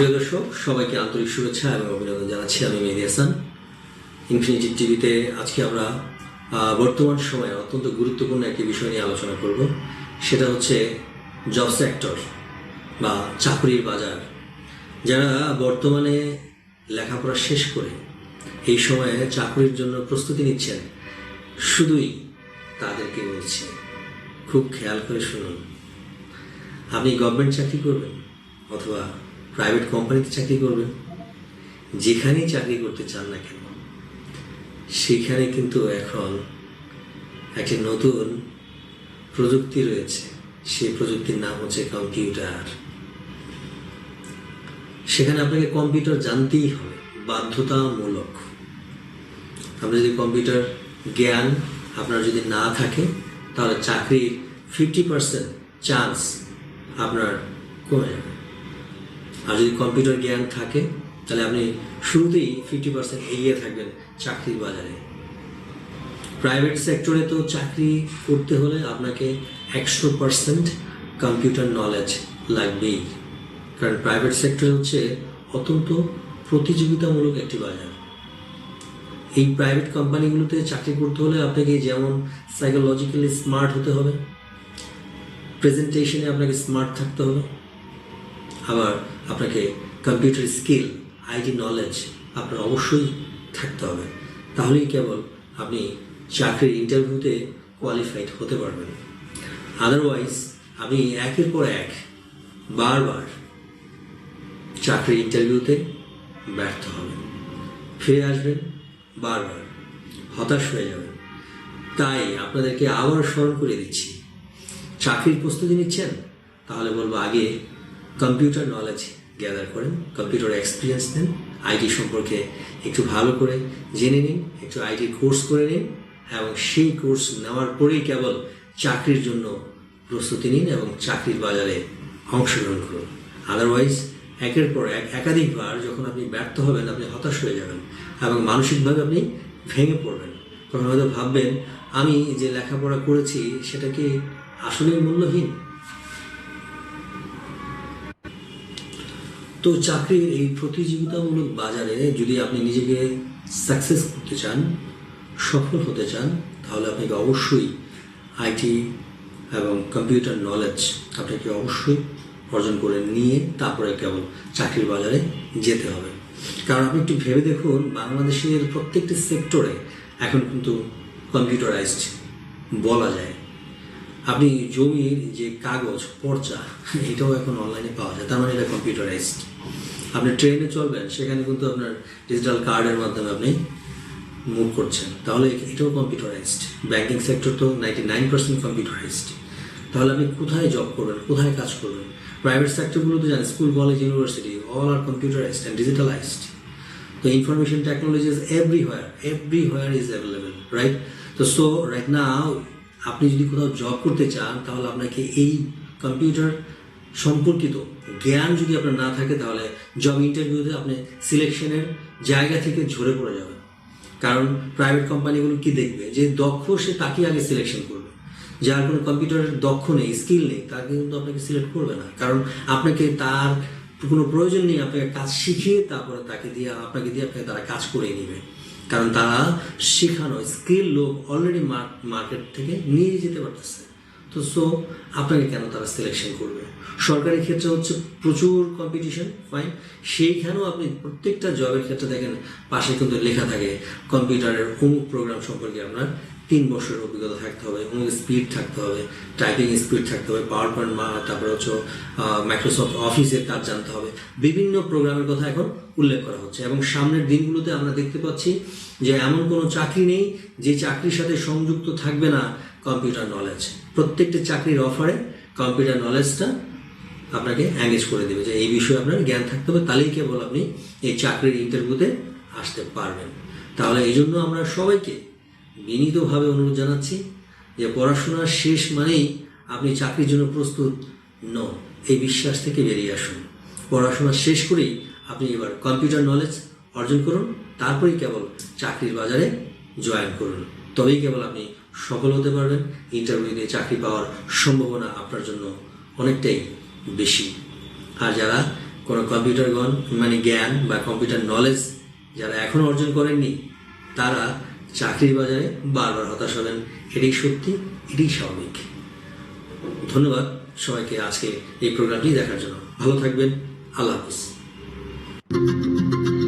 প্রিয় দর্শক, সবাইকে আন্তরিক শুভেচ্ছা এবং অভিনন্দন জানাচ্ছি। আমি মেহেদী হাসান। ইনফিনিটি টিভিতে আজকে আমরা বর্তমান সময়ে অত্যন্ত গুরুত্বপূর্ণ একটি বিষয় নিয়ে আলোচনা করব। সেটা হচ্ছে জব সেক্টর বা চাকরির বাজার। যারা বর্তমানে লেখাপড়া শেষ করে এই সময়ে চাকরির জন্য প্রস্তুতি নিচ্ছেন, শুধুই তাদেরকে বলছি, খুব খেয়াল করে শুনুন। আপনি গভর্নমেন্ট চাকরি করবেন অথবা প্রাইভেট কোম্পানিতে চাকরি করবেন, যেখানেই চাকরি করতে চান না কেন, সেখানে কিন্তু এখন একটি নতুন প্রযুক্তি রয়েছে। সেই প্রযুক্তির নাম হচ্ছে কম্পিউটার। সেখানে আপনাকে কম্পিউটার জানতেই হবে, বাধ্যতামূলক। আপনি যদি কম্পিউটার জ্ঞান আপনার যদি না থাকে, তাহলে চাকরির 50% চান্স আপনার কমে যাবে। আর যদি কম্পিউটার জ্ঞান থাকে, তাহলে আপনি শুরুতেই 50% এগিয়ে থাকবেন চাকরির বাজারে। প্রাইভেট সেক্টরে তো চাকরি করতে হলে আপনাকে 100% কম্পিউটার নলেজ লাগবেই, কারণ প্রাইভেট সেক্টর হচ্ছে অত্যন্ত প্রতিযোগিতামূলক একটি বাজার। এই প্রাইভেট কোম্পানিগুলোতে চাকরি করতে হলে আপনাকে যেমন সাইকোলজিক্যালি স্মার্ট হতে হবে, প্রেজেন্টেশনে আপনাকে স্মার্ট থাকতে হবে, আবার আপনাকে কম্পিউটার স্কিল, আইটি নলেজ আপনার অবশ্যই থাকতে হবে। তাহলেই কেবল আপনি চাকরির ইন্টারভিউতে কোয়ালিফাইড হতে পারবেন। আদারওয়াইজ আপনি একের পর এক বারবার চাকরির ইন্টারভিউতে ব্যর্থ হবেন, ফিরে আসবেন, বারবার হতাশ হয়ে যাবেন। তাই আপনাদেরকে আবার স্মরণ করে দিচ্ছি, চাকরির প্রস্তুতি নিচ্ছেন, তাহলে বলবো আগে কম্পিউটার নলেজ গ্যাদার করেন, কম্পিউটার এক্সপিরিয়েন্স নেন, আইটি সম্পর্কে একটু ভালো করে জেনে নিন, একটু আইটি কোর্স করে নিন, এবং সেই কোর্স নেওয়ার পরেই কেবল চাকরির জন্য প্রস্তুতি নিন এবং চাকরির বাজারে অংশগ্রহণ করুন। আদারওয়াইজ একের পর এক একাধিকবার যখন আপনি ব্যর্থ হবেন, আপনি হতাশ হয়ে যাবেন এবং মানসিকভাবে আপনি ভেঙে পড়বেন। তখন হয়তো ভাববেন, আমি যে লেখাপড়া করেছি সেটা কি আসলেই মূল্যহীন? তো চাকরির এই প্রতিযোগিতামূলক বাজারে যদি আপনি নিজেকে সাকসেস করতে চান, সফল হতে চান, তাহলে আপনাকে অবশ্যই আইটি এবং কম্পিউটার নলেজ আপনাকে অবশ্যই অর্জন করে নিয়ে তারপরে কেবল চাকরির বাজারে যেতে হবে। কারণ আপনি একটু ভেবে দেখুন, বাংলাদেশের প্রত্যেকটি সেক্টরে এখন কিন্তু কম্পিউটারাইজড বলা যায়। আপনি জমির যে কাগজ পর্চা, এটাও এখন অনলাইনে পাওয়া যায়, তার মানে এটা কম্পিউটারাইজড। আপনি ট্রেনে চলবেন, সেখানে কিন্তু আপনার ডিজিটাল কার্ডের মাধ্যমে আপনি মুভ করছেন, তাহলে এটাও কম্পিউটারাইজড। ব্যাংকিং সেক্টর তো 99% কম্পিউটারাইজড। তাহলে আপনি কোথায় জব করবেন, কোথায় কাজ করবেন? প্রাইভেট সেক্টরগুলো তো জানেন, school, college, university all are computerized and digitalized. তো information technology is everywhere is available, right? তো সো রাইট নাও আপনি যদি কোথাও জব করতে চান, তাহলে আপনাকে এই কম্পিউটার সম্পর্কিত জ্ঞান যদি আপনার না থাকে, তাহলে জব ইন্টারভিউতে আপনি সিলেকশনের জায়গা থেকে ঝরে পড়ে যাবেন। কারণ প্রাইভেট কোম্পানিগুলো কি দেখবে, যে দক্ষ সে তাকে আগে সিলেকশন করবে। যার কোনো কম্পিউটারের দক্ষ নেই, স্কিল নেই, তাকে কিন্তু আপনাকে সিলেক্ট করবে না। কারণ আপনাকে তার কোনো প্রয়োজন নেই, আপনাকে কাজ শিখিয়ে তারপরে আপনাকে দিয়ে তারা কাজ করে নেবে। কারণ তারা শেখানো স্কিল লোক অলরেডি মার্কেট থেকে নিয়ে যেতে পারতেছে। তো সো আপনাকে কেন তারা সিলেকশন করবে? সরকারি ক্ষেত্রে হচ্ছে প্রচুর কম্পিটিশন, ফাইন, সেইখানেও আপনি প্রত্যেকটা জবের ক্ষেত্রে দেখেন পাশে কিন্তু লেখা থাকে কম্পিউটারের অমুক প্রোগ্রাম সম্পর্কে আপনার 3 বছরের অভিজ্ঞতা থাকতে হবে, অমুক স্পিড থাকতে হবে, টাইপিং স্পিড থাকতে হবে, পাওয়ার পয়েন্ট, তারপরে হচ্ছে মাইক্রোসফট অফিসের কাজ জানতে হবে। বিভিন্ন প্রোগ্রামের কথা এখন উল্লেখ করা হচ্ছে এবং সামনের দিনগুলোতে আমরা দেখতে পাচ্ছি যে এমন কোনো চাকরি নেই যে চাকরির সাথে সংযুক্ত থাকবে না কম্পিউটার নলেজ। প্রত্যেকটা চাকরির অফারে কম্পিউটার নলেজটা আপনাকে এঙ্গেজ করে দেবে, যে এই বিষয়ে আপনার জ্ঞান থাকতে হবে, তাহলেই কেবল আপনি এই চাকরির ইন্টারভিউতে আসতে পারবেন। তাহলে এই জন্য আমরা সবাইকে বিনীতভাবে অনুরোধ জানাচ্ছি যে পড়াশোনা শেষ মানেই আপনি চাকরির জন্য প্রস্তুত নন, এই বিশ্বাস থেকে বেরিয়ে আসুন। পড়াশোনা শেষ করেই আপনি এবার কম্পিউটার নলেজ অর্জন করুন, তারপরেই কেবল চাকরির বাজারে জয়েন করুন, তবেই কেবল আপনি সফল হতে পারবেন। ইন্টারভিউতে চাকরি পাওয়ার সম্ভাবনা আপনার জন্য অনেকটাই বেশি। আর যারা কোনো কম্পিউটার জ্ঞান বা কম্পিউটার নলেজ যারা এখনো অর্জন করেননি তারা চাকরির বাজারে বারবার হতাশ হবেন। এটাই সত্যি, এটাই স্বাভাবিক। ধন্যবাদ সবাইকে আজকে এই প্রোগ্রামটি দেখার জন্য। ভালো থাকবেন। আল্লাহ হাফিজ।